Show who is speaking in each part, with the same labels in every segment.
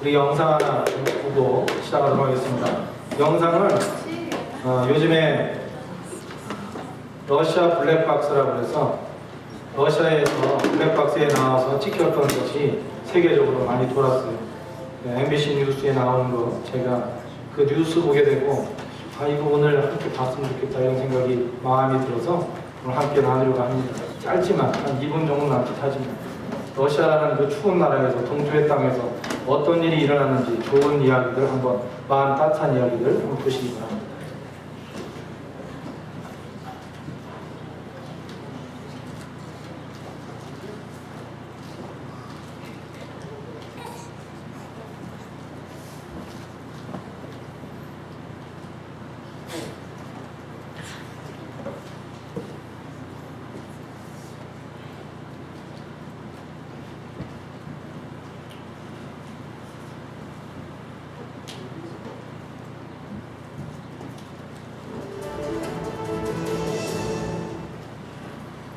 Speaker 1: 우리 영상 하나 보고 시작하도록 하겠습니다. 영상은 요즘에 러시아 블랙박스라고 해서 러시아에서 블랙박스에 나와서 찍혔던 것이 세계적으로 많이 돌았어요. MBC 뉴스에 나오는 거 제가 그 뉴스 보게 되고 이거 오늘 함께 봤으면 좋겠다 이런 생각이 마음이 들어서 오늘 함께 나누려고 합니다. 짧지만 한 2분 정도 남짓하지만 러시아라는 그 추운 나라에서 동주의 땅에서 어떤 일이 일어났는지 좋은 이야기들 한번 마음 따뜻한 이야기들 한번 보시기 바랍니다.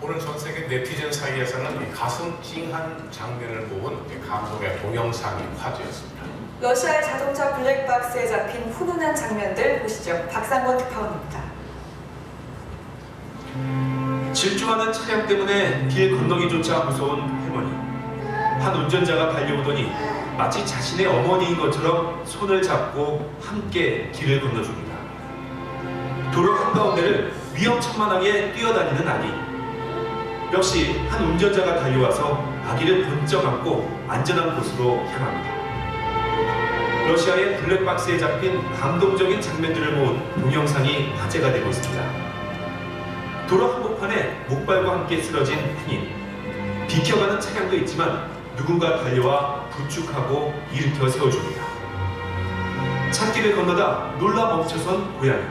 Speaker 2: 오늘 전 세계 네티즌 사이에서는 이 가슴 찡한 장면을 모은 감동의 동영상이 화제였습니다.
Speaker 3: 러시아의 자동차 블랙박스에 잡힌 훈훈한 장면들 보시죠. 박상권 특파원입니다.
Speaker 4: 질주하는 차량 때문에 길 건너기조차 무서운 할머니. 한 운전자가 달려오더니 마치 자신의 어머니인 것처럼 손을 잡고 함께 길을 건너줍니다. 도로 한가운데를 위험천만하게 뛰어다니는 아기. 역시 한 운전자가 달려와서 아기를 번쩍 안고 안전한 곳으로 향합니다. 러시아의 블랙박스에 잡힌 감동적인 장면들을 모은 동영상이 화제가 되고 있습니다. 도로 한복판에 목발과 함께 쓰러진 행인. 비켜가는 차량도 있지만 누군가 달려와 부축하고 일으켜 세워줍니다. 찾길을 건너다 놀라 멈춰선 고양이.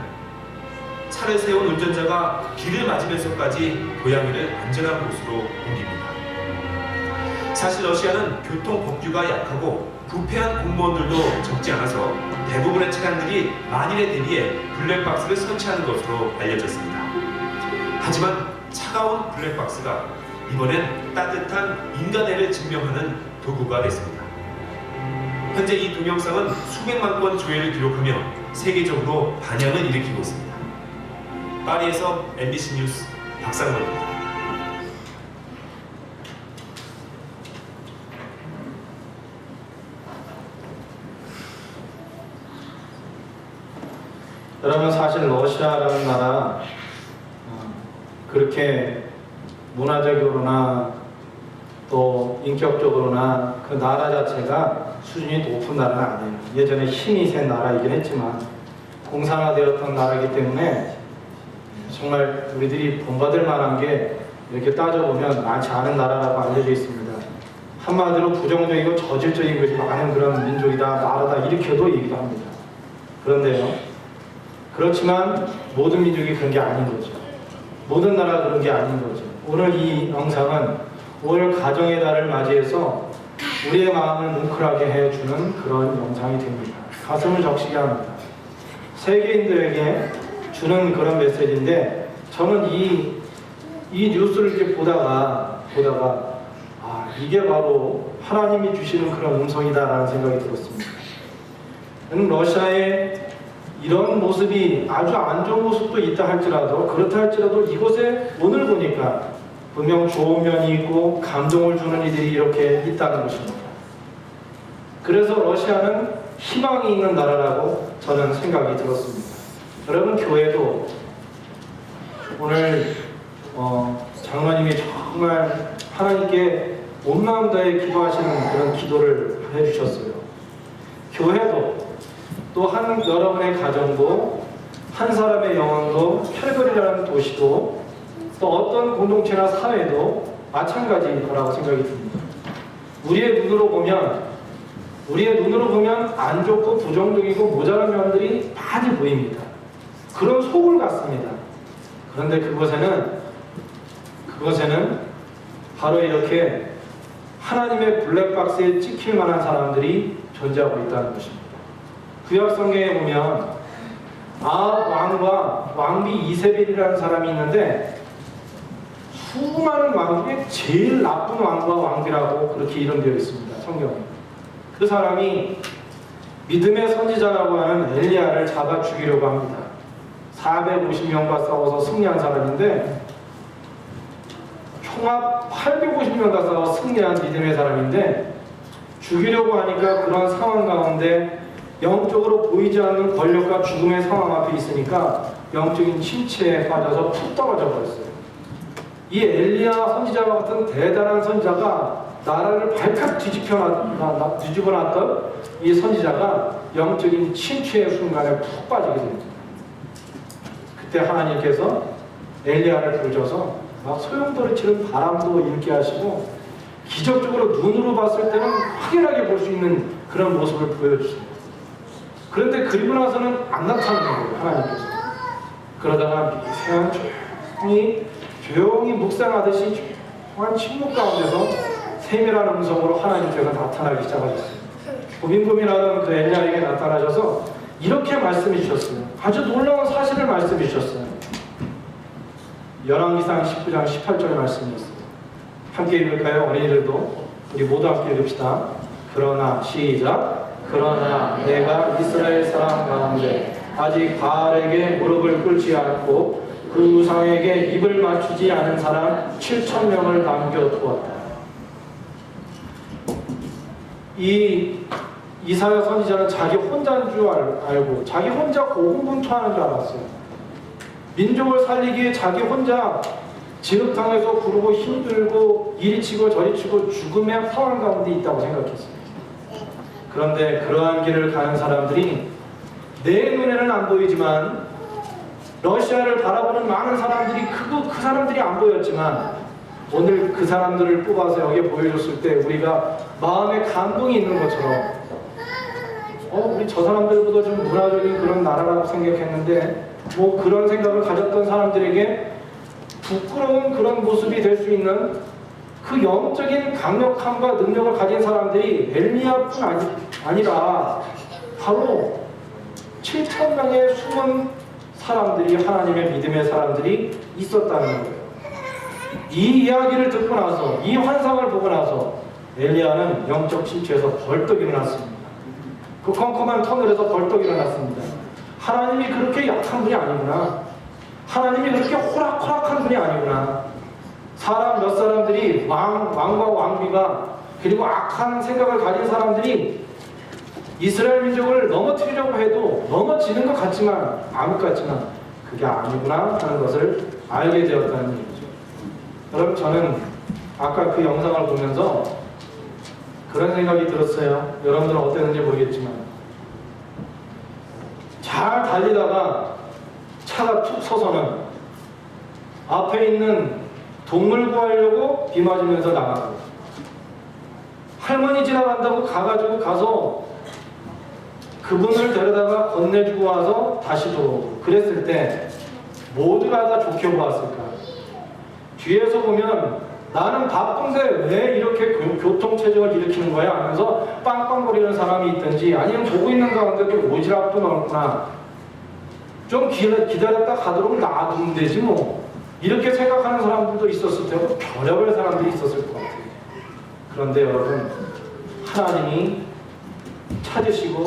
Speaker 4: 차를 세운 운전자가 길을 맞으면서까지 고양이를 안전한 곳으로 옮깁니다. 사실 러시아는 교통 법규가 약하고 부패한 공무원들도 적지 않아서 대부분의 차량들이 만일에 대비해 블랙박스를 설치하는 것으로 알려졌습니다. 하지만 차가운 블랙박스가 이번엔 따뜻한 인간애를 증명하는 도구가 됐습니다. 현재 이 동영상은 수백만 건 조회를 기록하며 세계적으로 반향을 일으키고 있습니다. 파리에서 MBC 뉴스 박상권입니다.
Speaker 1: 여러분 사실 러시아라는 나라 그렇게 문화적으로나 또 인격적으로나 그 나라 자체가 수준이 높은 나라는 아니에요. 예전에 힘이 센 나라이긴 했지만 공산화되었던 나라이기 때문에 정말 우리들이 본받을 만한 게 이렇게 따져보면 많지 않은 나라라고 알려져 있습니다. 한마디로 부정적이고 저질적인 것이 많은 그런 민족이다, 나라다 이렇게도 얘기도 합니다. 그런데요, 그렇지만 모든 민족이 그런 게 아닌 거죠. 모든 나라가 그런 게 아닌 거죠. 오늘 이 영상은 5월 가정의 달을 맞이해서 우리의 마음을 뭉클하게 해주는 그런 영상이 됩니다. 가슴을 적시게 합니다. 세계인들에게 주는 그런 메시지인데 저는 이 뉴스를 이렇게 보다가 이게 바로 하나님이 주시는 그런 음성이다라는 생각이 들었습니다. 러시아의 이런 모습이 아주 안 좋은 모습도 있다 할지라도 그렇다 할지라도 이곳에 오늘 보니까 분명 좋은 면이 있고 감동을 주는 이들이 이렇게 있다는 것입니다. 그래서 러시아는 희망이 있는 나라라고 저는 생각이 들었습니다. 여러분 교회도 오늘 장로님이 정말 하나님께 온 마음 다해 기도하시는 그런 기도를 해주셨어요. 교회도 또한 여러분의 가정도 한 사람의 영혼도 캘거리라는 도시도 또 어떤 공동체나 사회도 마찬가지일 거라고 생각이 듭니다. 우리의 눈으로 보면 안 좋고 부정적이고 모자란 면들이 많이 보입니다. 그런 속을 같습니다. 그런데 그것에는 바로 이렇게 하나님의 블랙박스에 찍힐 만한 사람들이 존재하고 있다는 것입니다. 구약 성경에 보면 아합 왕과 왕비 이세벨이라는 사람이 있는데 수많은 왕 중에 제일 나쁜 왕과 왕비라고 그렇게 이름되어 있습니다. 성경에. 그 사람이 믿음의 선지자라고 하는 엘리야를 잡아 죽이려고 합니다. 450명과 싸워서 승리한 사람인데, 총합 850명과 싸워 승리한 믿음의 사람인데, 죽이려고 하니까 그런 상황 가운데 영적으로 보이지 않는 권력과 죽음의 상황 앞에 있으니까 영적인 침체에 빠져서 푹 떨어져 버렸어요. 이 엘리야 선지자와 같은 대단한 선지자가 나라를 발칵 뒤집어 놨던 이 선지자가 영적인 침체의 순간에 푹 빠지게 됩니다. 그때 하나님께서 엘리야를 부르셔서 막 소용돌이치는 바람도 일게 하시고 기적적으로 눈으로 봤을 때는 확연하게 볼 수 있는 그런 모습을 보여주십니다. 그런데 그리고 나서는 안 나타나는 거예요, 하나님께서. 그러다가 미세한 조용히 묵상하듯이 조용한 침묵 가운데서 세밀한 음성으로 하나님께서 나타나기 시작하셨어요. 고민고민하던 그 엘리야에게 나타나셔서 이렇게 말씀해 주셨어요. 아주 놀라운 사실을 말씀해 주셨어요. 열왕기상 19장 18절의 말씀이었어요. 함께 읽을까요? 어린이들도 우리 모두 함께 읽읍시다. 그러나 시작. 그러나 내가 이스라엘 사람 가운데 아직 바알에게 무릎을 꿇지 않고 그 우상에게 입을 맞추지 않은 사람 7,000명을 남겨두었다. 이 이사야 선지자는 자기 혼자인 줄 알고 자기 혼자 고군분투하는 줄 알았어요. 민족을 살리기에 자기 혼자 지흙탕에서 구르고 힘들고 이리 치고 저리 치고 죽음의 상황 가운데 있다고 생각했어요. 그런데 그러한 길을 가는 사람들이 내 눈에는 안 보이지만 러시아를 바라보는 많은 사람들이 그 사람들이 안 보였지만 오늘 그 사람들을 뽑아서 여기에 보여줬을 때 우리가 마음에 감동이 있는 것처럼 우리 저 사람들보다 좀 문화적인 그런 나라라고 생각했는데 뭐 그런 생각을 가졌던 사람들에게 부끄러운 그런 모습이 될 수 있는 그 영적인 강력함과 능력을 가진 사람들이 엘리야뿐 아니라 바로 7,000명의 숨은 사람들이 하나님의 믿음의 사람들이 있었다는 거예요. 이 이야기를 듣고 나서 이 환상을 보고 나서 엘리야는 영적 침체에서 벌떡 일어났습니다. 그 컴컴한 터널에서 벌떡 일어났습니다. 하나님이 그렇게 약한 분이 아니구나. 하나님이 그렇게 호락호락한 분이 아니구나. 몇 사람들이 왕과 왕비가 그리고 악한 생각을 가진 사람들이 이스라엘 민족을 넘어뜨리려고 해도 넘어지는 것 같지만 암흑 같지만 그게 아니구나 하는 것을 알게 되었다는 얘기죠. 여러분 저는 아까 그 영상을 보면서 그런 생각이 들었어요. 여러분들은 어땠는지 모르겠지만 잘 달리다가 차가 툭 서서는 앞에 있는 동물 구하려고 비 맞으면서 나가고 할머니 지나간다고 가서 그분을 데려다가 건네주고 와서 다시 돌아오고 그랬을 때 모두가 다 좋게 보았을까? 뒤에서 보면 나는 바쁜데 왜 이렇게 교통체증을 일으키는 거야? 하면서 빵빵거리는 사람이 있든지 아니면 보고 있는 가운데 또 오지랖도 넓구나. 좀 기다렸다 가도록 놔두면 되지 뭐. 이렇게 생각하는 사람들도 있었을 테고 별의별 사람들이 있었을 것 같아요. 그런데 여러분 하나님이 찾으시고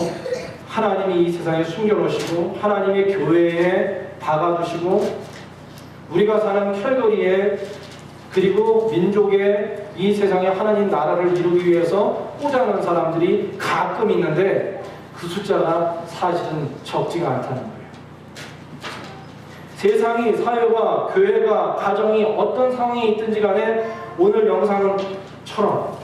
Speaker 1: 하나님이 이 세상에 숨겨놓으시고 하나님의 교회에 박아두시고 우리가 사는 캘거리에 그리고 민족의 이 세상에 하나님 나라를 이루기 위해서 꽂아놓은 사람들이 가끔 있는데 그 숫자가 사실은 적지가 않다는 거예요. 세상이, 사회가, 교회가, 가정이 어떤 상황이 있든지 간에 오늘 영상처럼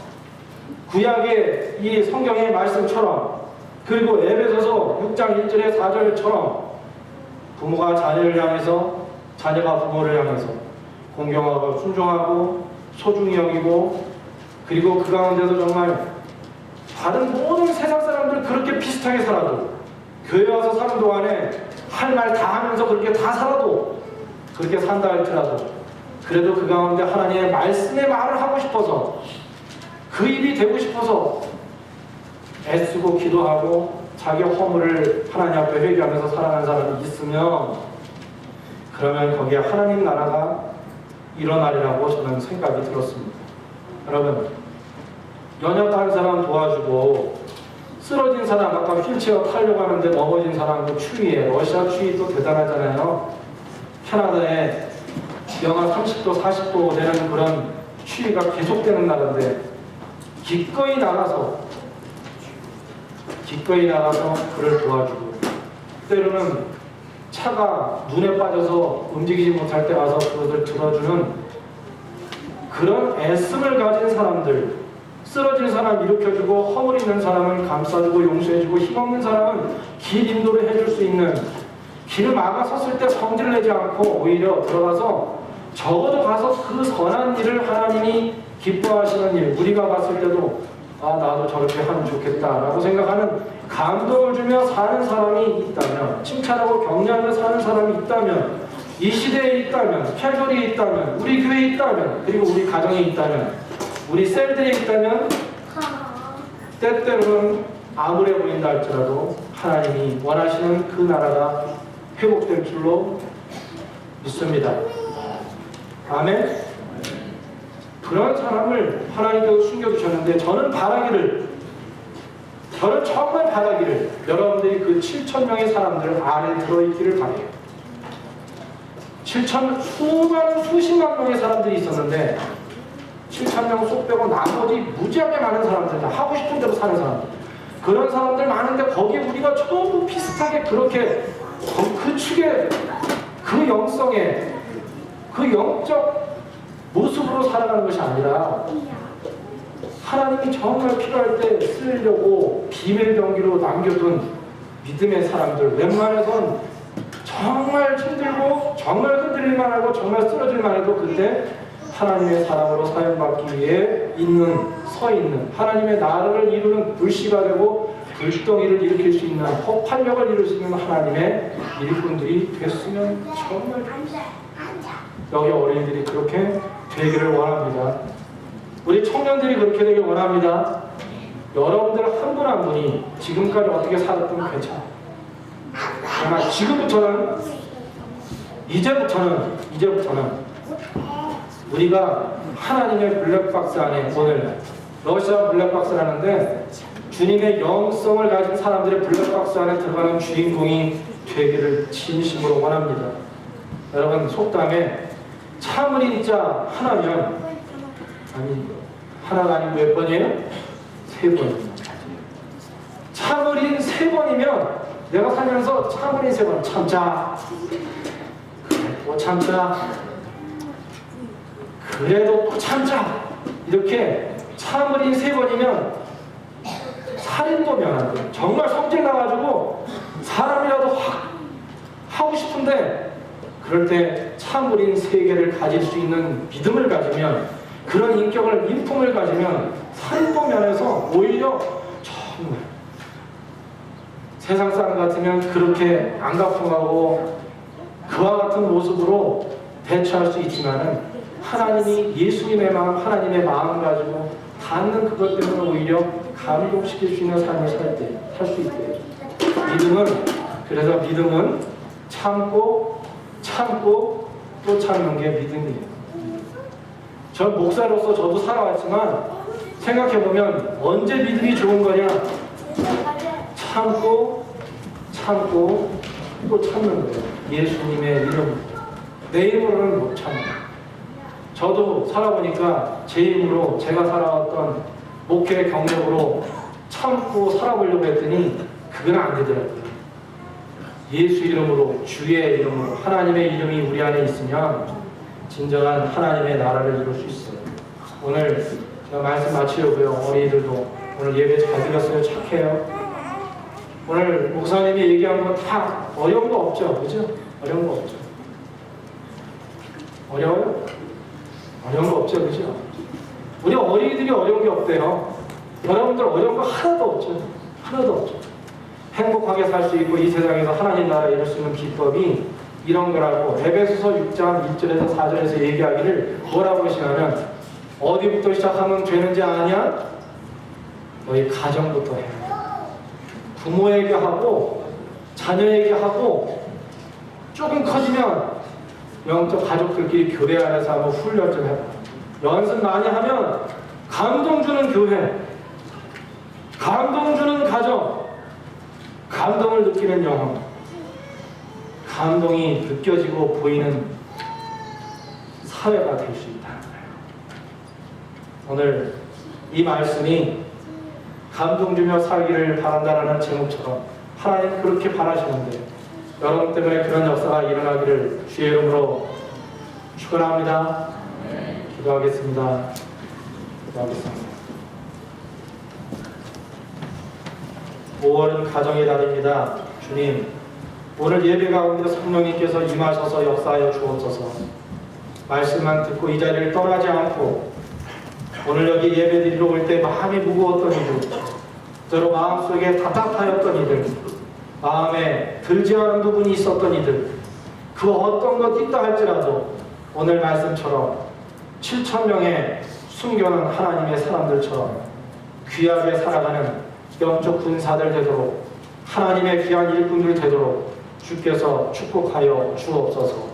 Speaker 1: 구약의 이 성경의 말씀처럼 그리고 에베소서 6장 1절의 4절처럼 부모가 자녀를 향해서 자녀가 부모를 향해서 공경하고 순종하고 소중히 여기고 그리고 그 가운데서 정말 다른 모든 세상 사람들 그렇게 비슷하게 살아도 교회 와서 사는 동안에 할 말 다 하면서 그렇게 다 살아도 그렇게 산다 할지라도 그래도 그 가운데 하나님의 말씀의 말을 하고 싶어서 그 입이 되고 싶어서 애쓰고 기도하고 자기 허물을 하나님 앞에 회개하면서 살아가는 사람이 있으면 그러면 거기에 하나님 나라가 일어나리라고 저는 생각이 들었습니다. 여러분 연약한 사람 도와주고 쓰러진 사람, 아까 휠체어 타려고 하는데 넘어진 사람도 추위에, 러시아 추위 또 대단하잖아요. 캐나다에 영하 30도, 40도 되는 그런 추위가 계속되는 나라인데 기꺼이 나가서 그를 도와주고, 때로는 차가 눈에 빠져서 움직이지 못할 때 와서 그것을 들어주는 그런 애씀을 가진 사람들, 쓰러진 사람 일으켜주고 허물 있는 사람을 감싸주고 용서해주고 힘없는 사람은 길 인도를 해줄 수 있는, 길을 막아섰을 때 성질을 내지 않고 오히려 들어가서 적어도 가서 그 선한 일을 하나님이 기뻐하시는 일, 우리가 봤을 때도 나도 저렇게 하면 좋겠다라고 생각하는 감동을 주며 사는 사람이 있다면, 칭찬하고 격려하며 사는 사람이 있다면, 이 시대에 있다면, 캘거리에 있다면, 우리 교회에 있다면, 그리고 우리 가정에 있다면, 우리 셀들에 있다면, 때때로는 암울해 보인다 할지라도 하나님이 원하시는 그 나라가 회복될 줄로 믿습니다. 아멘. 그런 사람을 하나님께서 숨겨두셨는데 저는 정말 바라기를 여러분들이 그 7,000명의 사람들 안에 들어있기를 바래요. 수많은 수십만 명의 사람들이 있었는데 7,000명 쏙 빼고 나머지 무지하게 많은 사람들, 다 하고 싶은 대로 사는 사람들, 그런 사람들 많은데 거기에 우리가 전부 비슷하게 그렇게 그 축에, 그 영성에, 그 영적 모습으로 살아가는 것이 아니라 하나님이 정말 필요할 때 쓰려고 비밀 병기로 남겨둔 믿음의 사람들, 웬만해선 정말 힘들고 정말 흔들릴만 하고 정말 쓰러질만 해도 그때 하나님의 사람으로 사용받기 위해 서 있는, 하나님의 나라를 이루는 불씨가 되고 불덩이를 일으킬 수 있는, 폭발력을 이룰 수 있는 하나님의 일꾼들이 됐으면 정말 좋겠습니다. 여기 어린이들이 그렇게 되기를 원합니다. 우리 청년들이 그렇게 되길 원합니다. 여러분들 한 분 한 분이 지금까지 어떻게 살았든 괜찮아요. 그러나 이제부터는 우리가 하나님의 블랙박스 안에, 오늘 러시아 블랙박스라는데 주님의 영성을 가진 사람들의 블랙박스 안에 들어가는 주인공이 되기를 진심으로 원합니다. 여러분, 속담에 참을인 자 하나면, 하나가 아니고 몇 번이에요? 3번입니다. 참을인 3번이면 내가 살면서 참을인 3번, 참자, 또 참자, 그래도 또 참자, 이렇게 참을인 3번이면 살인도 면한데, 정말 성질 나가지고 사람이라도 확 하고 싶은데 그럴 때 참을인 3개를 가질 수 있는 믿음을 가지면, 그런 인품을 가지면 살인도 면에서 오히려 정말 세상 사람 같으면 그렇게 안가풍하고 그와 같은 모습으로 대처할 수 있지만은 하나님이 예수님의 마음, 하나님의 마음 가지고 닿는 그것 때문에 오히려 감동시킬 수 있는 삶을 살 수 있대요. 믿음은 참고 또 참는 게 믿음이에요. 저 목사로서 저도 살아왔지만 생각해보면 언제 믿음이 좋은 거냐? 참고 또 참는 거예요. 예수님의 이름, 내 힘으로는 못 참아요. 저도 살아보니까 제 힘으로, 제가 살아왔던 목회 경력으로 참고 살아보려고 했더니 그건 안 되더라고요. 예수 이름으로, 주의 이름으로, 하나님의 이름이 우리 안에 있으면 진정한 하나님의 나라를 이룰 수 있어요. 오늘 제가 말씀 마치려고요. 어린이들도 오늘 예배 잘 드렸어요. 착해요. 오늘 목사님이 얘기한 건 다 어려운 거 없죠? 그죠? 어려운 거 없죠? 어려워요? 어려운 거 없죠? 그죠? 우리 어린이들이 어려운 게 없대요. 여러분들 어려운 거 하나도 없죠? 하나도 없죠. 행복하게 살 수 있고 이 세상에서 하나님 나라 이룰 수 있는 기법이 이런 거라고 에베소서 6장 1절에서 4절에서 얘기하기를 뭐라고 하시냐면, 어디부터 시작하면 되는지 아냐? 너희 가정부터 해. 부모에게 하고 자녀에게 하고, 조금 커지면 영적 가족들끼리 교회 안에서 한번 훈련 좀 해봐. 연습 많이 하면 감동 주는 교회, 감동 주는 가정, 감동을 느끼는 영혼, 감동이 느껴지고 보이는 사회가 될 수 있다는 거예요. 오늘 이 말씀이 감동 주며 살기를 바란다라는 제목처럼 하나님 그렇게 바라시는데 여러분 때문에 그런 역사가 일어나기를 주의 이름으로 축원합니다. 기도하겠습니다. 기도하겠습니다. 5월은 가정의 달입니다. 주님, 오늘 예배 가운데 성령님께서 임하셔서 역사하여 주옵소서. 말씀만 듣고 이 자리를 떠나지 않고 오늘 여기 예배 드리러 올 때 마음이 무거웠던 이들, 저로 마음속에 답답하였던 이들, 마음에 들지 않은 부분이 있었던 이들, 그 어떤 것 있다 할지라도 오늘 말씀처럼 7,000명의 숨겨놓은 하나님의 사람들처럼 귀하게 살아가는 영적 군사들 되도록 하나님의 귀한 일꾼들 되도록 주께서 축복하여 주옵소서.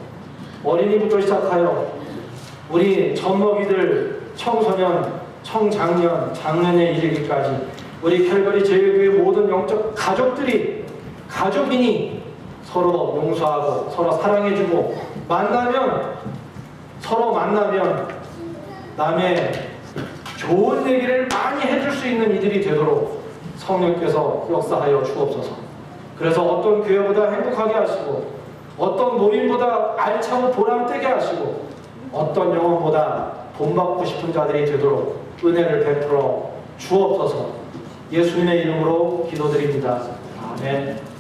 Speaker 1: 어린이부터 시작하여 우리 젖먹이들, 청소년, 청장년, 장년에 이르기까지 우리 캘거리 제일교회 모든 영적 가족들이 가족이니 서로 용서하고 서로 사랑해주고 서로 만나면 남의 좋은 얘기를 많이 해줄 수 있는 이들이 되도록 성령께서 역사하여 주옵소서. 그래서 어떤 교회보다 행복하게 하시고 어떤 모임보다 알차고 보람되게 하시고 어떤 영혼보다 본받고 싶은 자들이 되도록 은혜를 베풀어 주옵소서. 예수님의 이름으로 기도드립니다. 아멘.